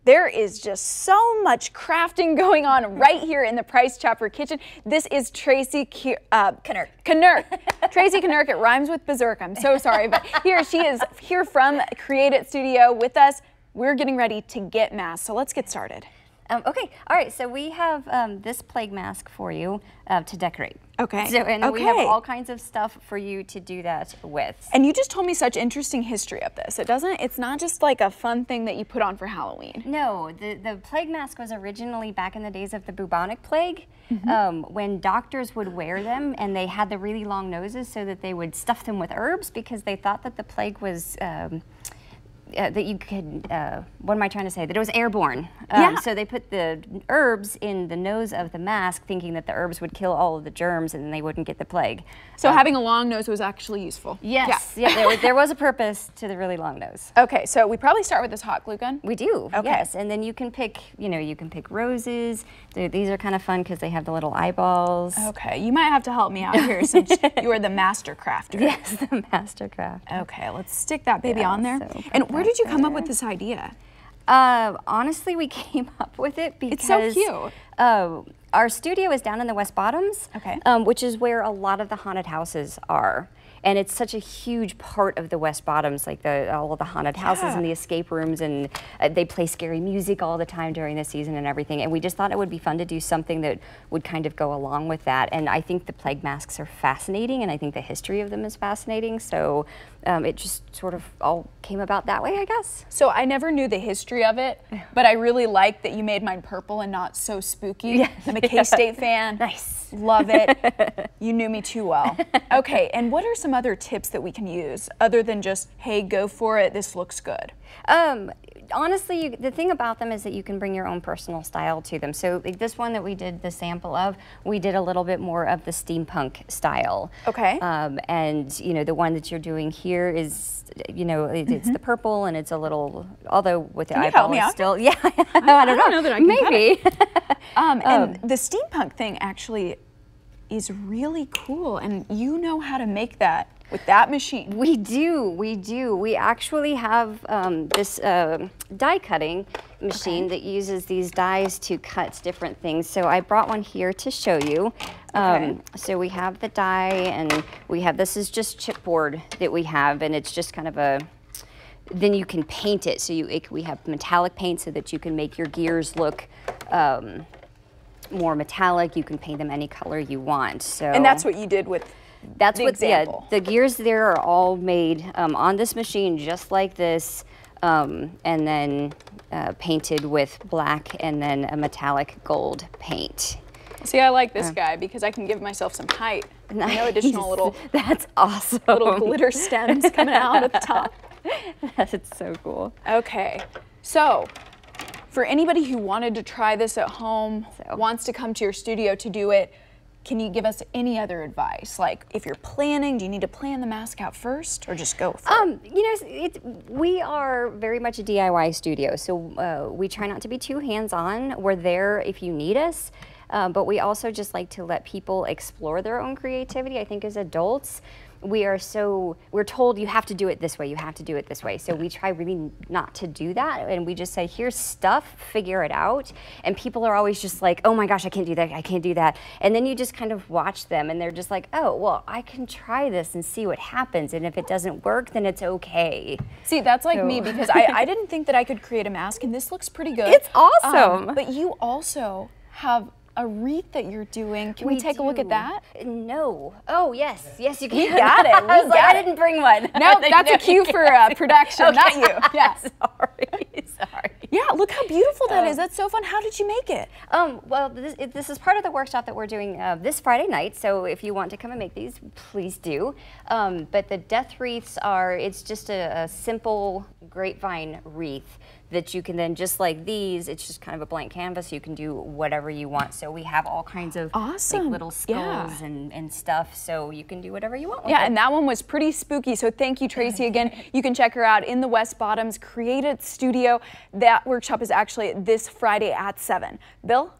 There is just so much crafting going on right here in the Price Chopper kitchen. This is Traci Kinerk. Traci Kinerk, it rhymes with berserk. I'm so sorry, but she is here from Create It Studio with us. We're getting ready to get masked, so let's get started. Okay, all right, so we have this plague mask for you to decorate. Okay. So, and we have all kinds of stuff for you to do that with. And you just told me such interesting history of this. It's not just like a fun thing that you put on for Halloween. No, the plague mask was originally back in the days of the bubonic plague, when doctors would wear them and they had the really long noses so that they would stuff them with herbs because they thought that the plague was that you could, what am I trying to say? That it was airborne. So they put the herbs in the nose of the mask thinking that the herbs would kill all of the germs and they wouldn't get the plague. So having a long nose was actually useful. Yes, yeah, there was a purpose to the really long nose. Okay, so we probably start with this hot glue gun? We do, yes. And then you can pick, you can pick roses. These are kind of fun because they have the little eyeballs. Okay, you might have to help me out here since you are the master crafter. Yes, the master crafter. Okay, let's stick that baby on there. So and where did you come up with this idea? Honestly, we came up with it because it's so cute. Our studio is down in the West Bottoms, which is where a lot of the haunted houses are. And it's such a huge part of the West Bottoms, like all of the haunted houses and the escape rooms, and they play scary music all the time during the season and everything. And we just thought it would be fun to do something that would kind of go along with that. And I think the plague masks are fascinating, and I think the history of them is fascinating. So it just sort of all came about that way, I guess. So I never knew the history of it, but I really like that you made mine purple and not so spooky. Yes. I'm a K-State fan. Nice. Love it. You knew me too well. Okay, and what are some other tips that we can use other than just, hey, go for it, this looks good? Honestly, the thing about them is that you can bring your own personal style to them. So like this one that we did the sample of, we did a little bit more of the steampunk style. Okay. And the one that you're doing here is, it's the purple and it's a little, although with the eyeball it's still, I don't know that I can maybe. And the steampunk thing actually is really cool, and you know how to make that with that machine. We do. We actually have this die cutting machine that uses these dies to cut different things. So I brought one here to show you. So we have the die, and this is just chipboard that we have, and it's just kind of then you can paint it. So we have metallic paint so that you can make your gears look more metallic. You can paint them any color you want. So, and that's what you did with the example. The gears there are all made on this machine just like this, and then painted with black and then a metallic gold paint. See, I like this guy because I can give myself some height. Nice. No additional little That's awesome. Little glitter stems coming out at the top. That's so cool. Okay, so for anybody who wanted to try this at home, wants to come to your studio to do it, can you give us any other advice? Like, if you're planning, do you need to plan the mask out first, or just go for it? We are very much a DIY studio, so we try not to be too hands-on. We're there if you need us, but we also just like to let people explore their own creativity. I think as adults, we're told you have to do it this way, you have to do it this way. So we try really not to do that, and we just say, here's stuff, figure it out. And people are always just like, oh my gosh, I can't do that, I can't do that. And then you just kind of watch them, and they're just like, oh, well, I can try this and see what happens. And if it doesn't work, then it's okay. See, that's like me, because I didn't think that I could create a mask, and this looks pretty good. It's awesome. But you also have a wreath that you're doing. Can we take a look at that? No. Oh, yes. Yes, you can. We got it. I didn't bring one. No, that's a cue for production, not you. Yeah. Sorry. Yeah, look how beautiful that is. That's so fun. How did you make it? Well, this is part of the workshop that we're doing this Friday night, so if you want to come and make these, please do. But the death wreaths it's just a simple grapevine wreath that you can then, just like these, it's just kind of a blank canvas. You can do whatever you want. So we have all kinds of like, little skulls and stuff, so you can do whatever you want with it. And that one was pretty spooky, so thank you, Traci. Again, you can check her out in the West Bottoms Create It Studio. That workshop is actually this Friday at 7. Bill?